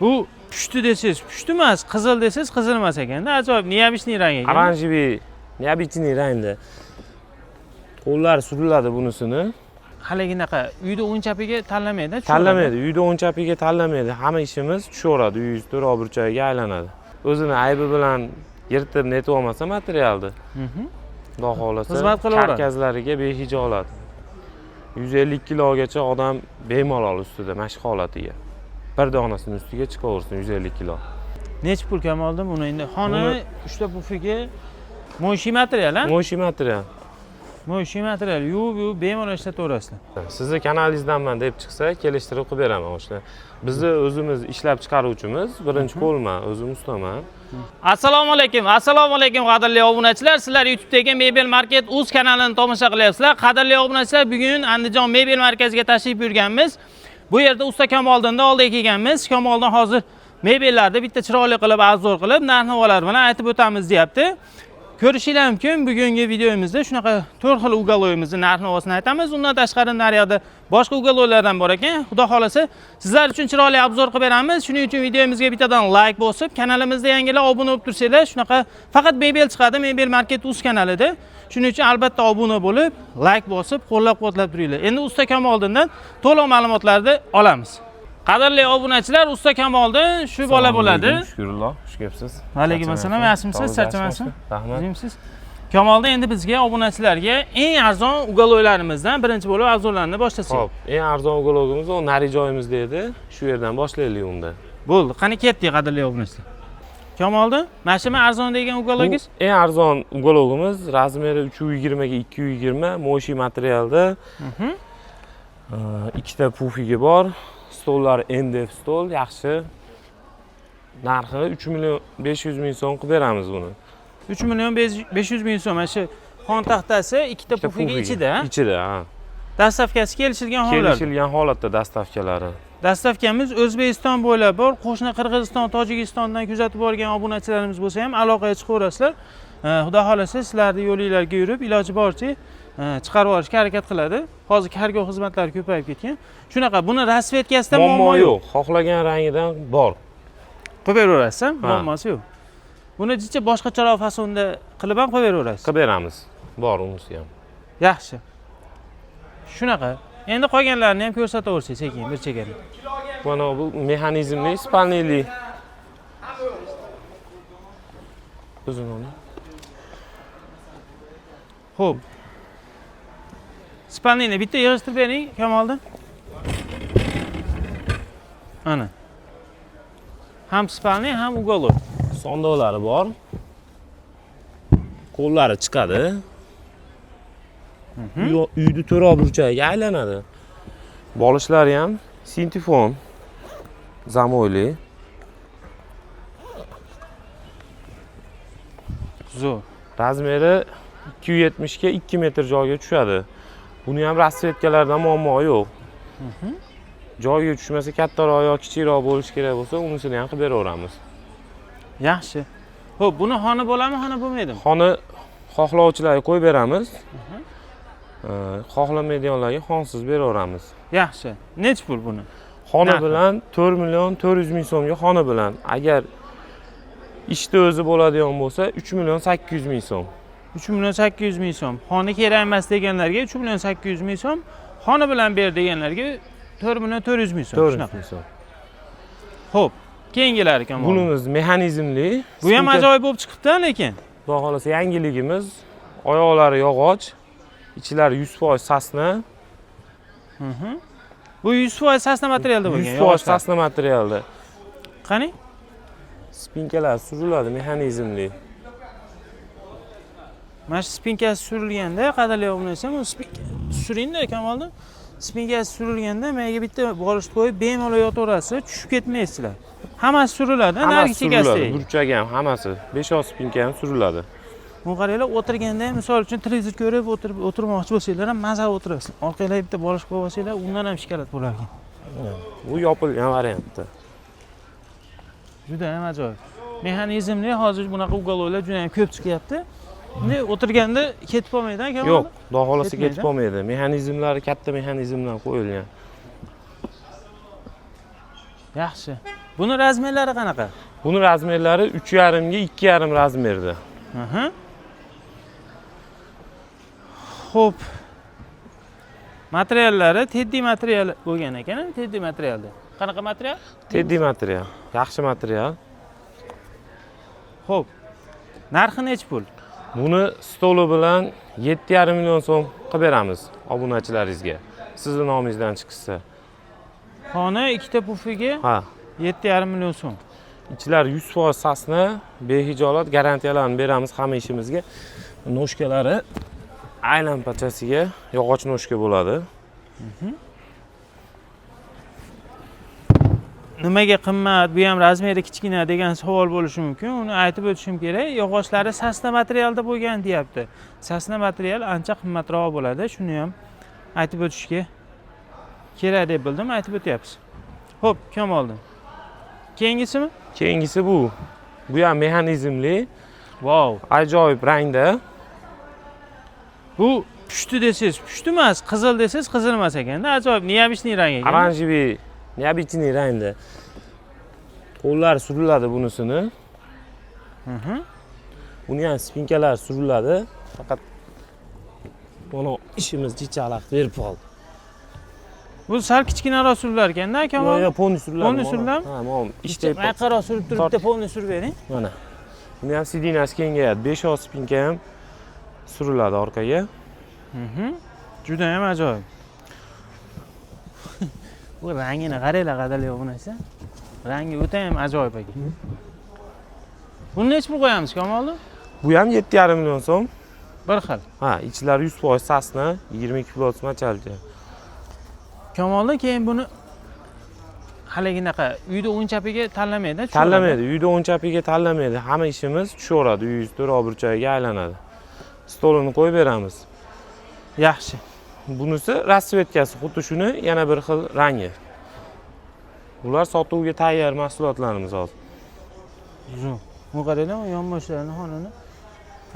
Bu pushti desangiz pushti emas, qizil desangiz qizil emas ekanda. Ajoyib, neobычный rang ekan. Oranjiy, neobычный rangda. Qo'llar suriladi bunisini. Haliginaqa uyda o'yinchapiga tanlamaydi, Tanlamaydi, uyda o'yinchapiga tanlamaydi. Hamma ishimiz tushaveradi, uyingiz to'ra burchagiga aylanadi. O'zini aybi bilan yirtib netib olmasa materialni. Xudo xolasa, xizmat qilaveradi. karkazlariga behijolat. 150 kilogacha odam bemalol ustida mashq holatiga. Bir donasini ustiga chiqaversin 150 kilo. Necha pul Kamoliddin buni endi xona uchta pufiga mo'yshiy material, ha? Mo'yshiy material. Mo'yshiy material yuvib bemalol ishlataverasizlar. Sizni kanalingizdanman deb chiqsa, kelishtirib qilib beraman o'shani. Bizni o'zimiz ishlab chiqaruvchimiz, birinchi qo'lman, o'zim ustaman. Assalomu alaykum, qadrli obunachilar. Sizlar YouTube'dagi Mebel Market o'z kanalini tomosha qilyapsizlar. Qadrli obunachilar, bugun Andijon Mebel markaziga tashrif buyurganmiz. Bu yerda usta Kamoliddinni oldiga kelganmiz. Kamoliddin hozir mebellarni bitta chiroyli qilib, arzon qilib, narx-navolar bilan aytib o'tamiz, deyapti. Ko'rishinglar mumkin, bugungi videomizda shunaqa 4 xil ugaloyimizni narx-navosini aytamiz. Undan tashqari naryoqda boshqa ugaloylardan bor ekan. Xudo xolasa, sizlar uchun chiroyli obzor qilib beramiz. Shuning uchun videomizga bittadan like bosib, kanalimizda yangilar obuna bo'lib tursanglar, shunaqa faqat Mebel chiqadi, Mebel Market uz kanalida. Shuning uchun albatta obuna bo'lib, like bosib, qo'llab-quvvatlab turinglar. Endi usta Kamoliddindan to'liq ma'lumotlarni olamiz. Qadrli obunachilar, usta Kamoliddin shu bola bo'ladi. Shukrillah, xush kelibsiz. Alaykum assalom, yaxshimisiz? Charchamaysiz? Rahmat. Yaxshimisiz? Kamoliddin endi bizga obunachilarga eng arzon ugaloylarimizdan birinchi bo'lib arzonlarni boshlasak. Xo'p, eng arzon ugalogimiz o nari joyimizda edi. Shu yerdan boshlaylik unda. Bo'ldi, qani ketdik qadrli obunachilar. Kamoliddin, mana shu arzon degan ugalogingiz? Eng arzon ugalogimiz razmeri 320 ga 220 mo'yshiy materialda. Ikkita pufigi bor. Stollar NDF stol, yaxshi. Narxi 3 million 500 ming so'm qilib beramiz buni. 3 million 500 ming so'm. Mana shu xon taxtasi ikkita pufiga ichida. Ichida, ha. Dastavkasi kelishilgan holatda. Kelishilgan holatda dastavkalari. Dastavkamiz O'zbekiston bo'ylab bor, qo'shni Qirg'iziston, Tojikistondan kuzatib borgan obunachilarimiz bo'lsa ham aloqaga chiqaverasizlar. Xudo xolasa sizlarni yo'linglarga yurib, iloji boricha chiqarib olishga harakat qiladi. Hozir kargo xizmatlari ko'payib ketgan. Shunaqa, buni rasvetkasida muammo yo'q. Xohlagan rangidan bor. Qo'yib beraverasiz, muammosi yo'q. Buni jicha boshqacharoq fasonda qilib ham qo'yib beraverasiz. Qilib beramiz. Bor unisi ham. Yaxshi. Shunaqa. Endi qolganlarini ham ko'rsataversak sekin bir chekani. Mana bu mexanizmli spalnili. Uzunini. Xo'p. Spalnini bitta yig'ishtirib bering, Kamoliddin. Ana. Ham spalni, ham ugoloy. Sondoqlari bor. Qo'llari chiqadi. Uyni to'ra burchagiga aylanadi. Bolishlari ham sintifon. Zamoyli. Zo'r. Razmeri 270 ga 2 metr joyga tushadi. Buni ham rasvetkalardan muammo yo'q. Joyga tushmasa kattaroq yoki kichikroq bo'lishi kerak bo'lsa, unisini ham qilib beraveramiz. Yaxshi. Xo'p, buni xona bo'ladimi, xona bo'lmaydimi? Xona xohlovchilarga qo'yib beramiz. Xohlamaydiganlarga xonsiz beraveramiz. Yaxshi. Nech pul buni? Xona bilan 4 million 400 ming so'mga xona bilan. Agar ishda o'zi bo'ladigan bo'lsa 3 million 800 ming so'm. 3 million 800 ming so'm. Xona kerak emas deganlarga 3 million 800 ming so'm, xona bilan ber deganlarga 4 million 400 ming so'm. 400 ming so'm. Xo'p, keyingilari Kamoliddin. Bunimiz mexanizmli. Bu ham ajoyib bo'lib chiqibdi lekin. Xudo xolasa yangiligimiz. Oyoqlari yog'och, ichlari 100% sasna. Bu 100% sasna materialda bo'lgan. 100% sasna materialda. Qani? Spinkalar suriladi mexanizmli. Mana shu spinkasi surilganda, qadrli obunachilar, bu suringda Kamoliddin. Spinkasi surilganda menga bitta bolish qo'yib, bemalol yotaverasiz, tushib ketmaysizlar. Hammasi suriladi, narigi chekasi. Burchagi ham hammasi, 5 spinka ham suriladi. Bu qaranglar, o'tirganda ham misol uchun televizor ko'rib o'tirmoqchi bo'lsanglar ham maza o'tirasiz. Orqaga bitta bolish qo'yib olsanglar, undan ham shikoyat bo'lar ekan. Bu yopilgan variantda. Juda ham ajoyib. Mexanizmli hozir bunaqa ugaloylar juda ham ko'p chiqyapti. Endi o'tirganda ketib qolmaydi aka? Yo'q, xudo xolasa ketib qolmaydi. Mexanizmlari katta mexanizmdan qo'yilgan. Yaxshi. Buni razmerlari qanaqa? Buni razmerlari 3,5 ga 2,5 razmerda. Aha. Xo'p. Materiallari teddiy material bo'lgan ekan, teddiy materialda. Qanaqa material? Teddiy material, yaxshi material. Xo'p. Narxi necha pul? Buni stoli bilan 7,5 million so'm qilib beramiz obunachilaringizga. Sizning nomingizdan chiqsa. Xona ikkita pufiga Ha. 7,5 million so'm. Ichlari 100% sasna, behijolat garantiyalarni beramiz hamma ishimizga. Noshkalari aylanpachasiga yog'och noshka bo'ladi. Nimaga qimmat, bu ham razmeri kichkina degan savol bo'lishi mumkin. Uni aytib o'tishim kerak. Yog'ochlari sasna materialda bo'lgan deyapti. Sasna material ancha qimmatroq bo'ladi. Shuni ham aytib o'tishga kerak deb bildim, aytib o'tyapsiz. Xo'p, Kamoliddin. Keyingisimi? Keyingisi bu. Bu ham mexanizmli, Wow. ajoyib rangda. Bu pushti desangiz, pushti emas, qizil desangiz, qizil emas ekanda. Ajoyib, niyabishning rangi ekan. Oranjiviy, neobычный rangda. Qo'llar suriladi bunisini. Buni ham spinkalar suriladi. Faqat mana ishimiz jichaqlaq berib qoldi. Bu sal kichkinaroq surilar ekanda, Kamol. Yo'q, poni suriladi. Poni suriladimi? Ha, mana ishda. Aqaroq surib turib bitta ponni surib bering. Mana. Buni ham sidinasi kengayadi. 5 oz spinka ham suriladi orqaga. Juda ham ajoyib. Bu rangini qaranglar, qadrli obunachilar. Rangi o'ta ham ajoyib ekan. Buni necha pul qo'yamiz, Kamoliddin? Bu ham 7,5 million so'm. Bir xil. Ha, ichlari 100% sasna, 22 kg machalchi. Kamoliddin keyin buni haliginaqa uyda o'nchapiga tanlamaydi, Tanlamaydi, uyda o'nchapiga tanlamaydi. Hamma ishimiz tushaveradi, uyingiz to'ra burchagiga aylanadi. Stolini qo'yib beramiz. Yaxshi. Bunisi rasvetkasi, xuddi shuni yana bir xil rangi. Bular sotuvga tayyor mahsulotlarimiz hozir. Zo'r. Bu qaranglar, yonboshlarini xonani.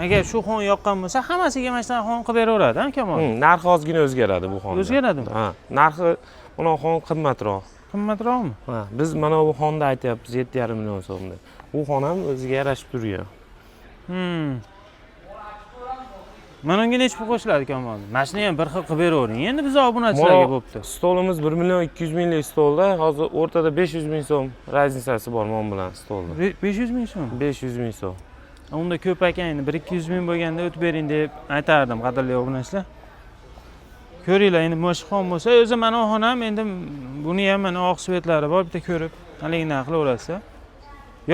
Agar shu xon yoqqan bo'lsa, hammasiga mana shunaqa xon qilib beraveradi, Kamol. Narxi ozgina o'zgaradi bu xonda. O'zgaradimi? Ha, narxi mana xon qimmatroq. Qimmatroqmi? Ha, biz mana bu xonda aytyapmiz 7,5 million so'm deb. Bu xon ham o'ziga yarashib turgan. Mana unga necha pul qo'shiladi, Kamol? Mana shuni ham bir xil qilib beravering. Endi biz obunachilarga bo'pti. Stolimiz 1 million 200 minglik stolda, hozir o'rtada 500 ming so'm raznicasi bor mon bilan stolda. 500 ming so'm. 500 ming so'm. Unda ko'p ekan, endi 1-200 ming bo'lganda o'tib bering deb aytardim, qadrli obunachilar. Ko'ringlar, endi mo'sh xon bo'lsa, o'zi mana xonam endi buni ham mana oq svetlari bor, bitta ko'rib, haligina qilaverasiz.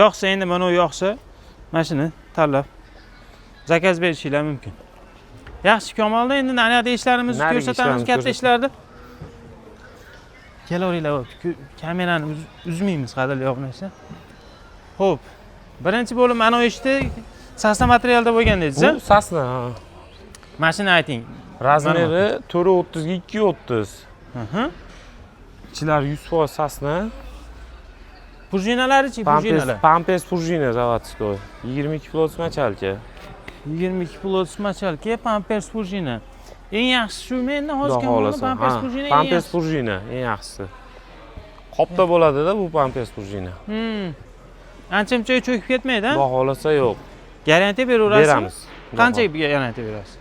Yoqsa endi mana u yoqsa, mana shuni tanlab zakaz berishinglar mumkin. Yaxshi, Kamoliddin, endi naryoqda ishlarimizni ko'rsatamiz, katta ishlarni. Kelaveringlar, kamerani uzmaymiz, qadrli obunachilar. Xo'p. Birinchi bo'lim mana ishda sasna materialda bo'lgan dedingiz. Bu sasna. Mashina ayting. Razmeri 430 ga 230. Ichlari 100% sasna. Prujinalari-chi, prujinalar. Pampers prujina zavodskoy. 22 kg machalchi. 22 pulot machalka, Pampers prujina. Eng yaxshisi shumi endi hozir Kamoliddin Pampers prujina. Pampers prujina eng yaxshisi. Qopda bo'ladi-da bu Pampers prujina. Ancha-muncha cho'kib ketmaydi, ha? Baholasa yo'q. Garantiya beraverasiz? Beramiz. Qanchaga garantiya berasiz?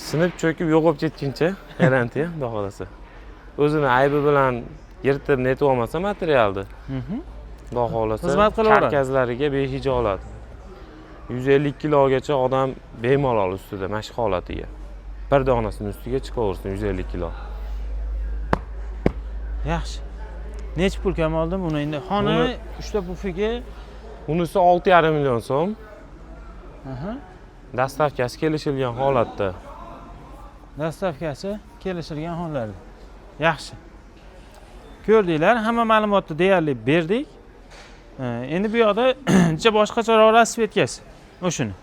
Sinib cho'kib yo'qolib ketguncha garantiya baholasa. O'zini aybi bilan yirtib netib olmasa materialni. Baholasa xizmat qilaveradi. karkazlariga behijolat. 150 kilogacha odam bemalol ustida mashq holatiga. Bir donasining ustiga chiqaversin 150 kilo. Yaxshi. Necha pul Kamoliddin buni endi? Xona 3 ta pufiga Bunisi 6,5 million so'm. Dastavkasi kelishilgan holatda. Dastavkasi kelishilgan hollarda. Yaxshi. Ko'rdinglar, hamma ma'lumotni deyarli berdik. Endi bu yoqda boshqacharoq rasvetkasi. O'shuni.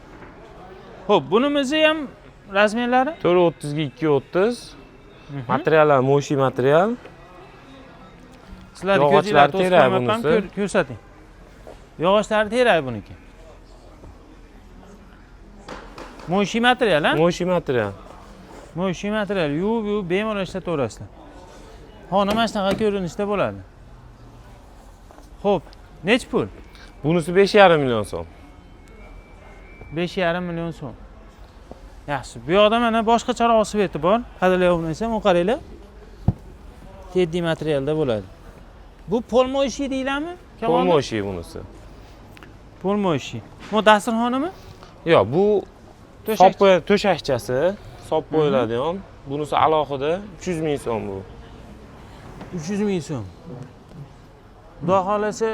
Xo'p, bunimizni ham razmerlari 430 ga 230. Materiallar mo'shi material. Sizlarning ko'zinglar to'sqanman ko'rsating. Yog'ochlari terak buniki. Mo'shi material, ha? Mo'shi material. Mo'shi material. Yuvib bemalol ishlataverasizlar. Xona mana shunaqa ko'rinishda bo'ladi. Xo'p, nech pul? Bunisi 5,5 million so'm. 5,5 million so'm. Yaxshi. Bu yoqda mana boshqa velosipedi bor. Qadrli obunachilar, mana qaranglar. Teddy materialda bo'ladi. Bu polmoishi deylarmi? Polmoishi bunisi. Polmoishi. Bu dasturxonimi? Yo'q, bu To'shak. to'shakchasi, sop qo'yiladigan. Bunisi alohida 300 ming so'm bu. 300 ming so'm. Xudo xolasa,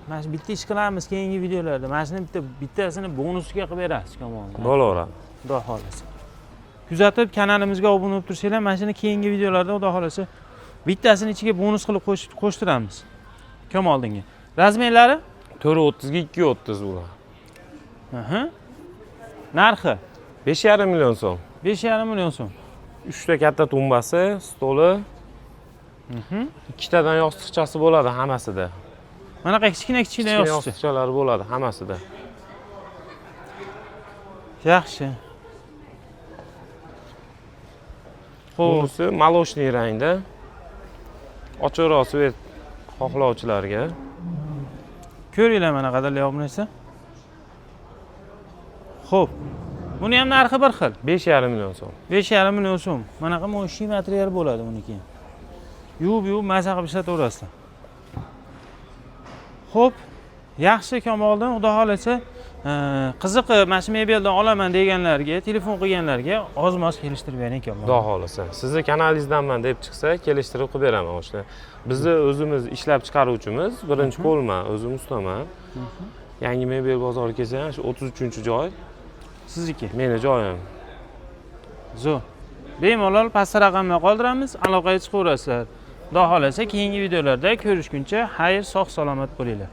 mana shu bitta ish qilamiz keyingi videolarda. Mana shuni bittasini bonusga qilib berasiz, kamon. Bo'laveradi. Xudo xolasa. Kuzatib kanalimizga obuna bo'lib tursanglar, mana shuni keyingi videolarda xudo xolasa bittasini ichiga bonus qilib qo'shtiramiz. Kamoldinga. Razmerlari 430 ga 230 bular. Aha. Narxi 5,5 million so'm. 5,5 million so'm. 3 ta katta tumbasi, stoli, ikkitadan yostiqchasi bo'ladi hammasida. Manaqa kichkina yostiqcha. Yostiqchalari bo'ladi hammasida. Yaxshi. Xo'p, Bunisi молочный rangda. Ochiqroq svet xohlovchilarga. ko'ringlar mana qadrli obunachilar. Xo'p. Buni ham narxi bir xil. 5,5 million so'm. 5,5 million so'm. Manaqa mo'shi material bo'ladi buniki. Yuvib maza qilib ishlataverasizlar. Xo'p, yaxshi Kamoliddin, xudo xolasa, qiziqib mana shu mebeldan olaman deganlarga, telefon qilganlarga oz-moz kelishtirib bering Kamoliddin. Xudo xolasa. Sizni kanalingizdanman deb chiqsa, kelishtirib qilib beraman o'shni. Bizni o'zimiz ishlab chiqaruvchimiz, birinchi qo'lman, o'zim ustaman. Yangi mebel bozori kelsa, shu 33-joy Sizniki. meni joyim. Zo'r. Bemalol pastda raqamni qoldiramiz, aloqaga chiqaverasizlar. Xudo xolasa keyingi videolarda ko'rishguncha xayr, sog' salomat bo'linglar.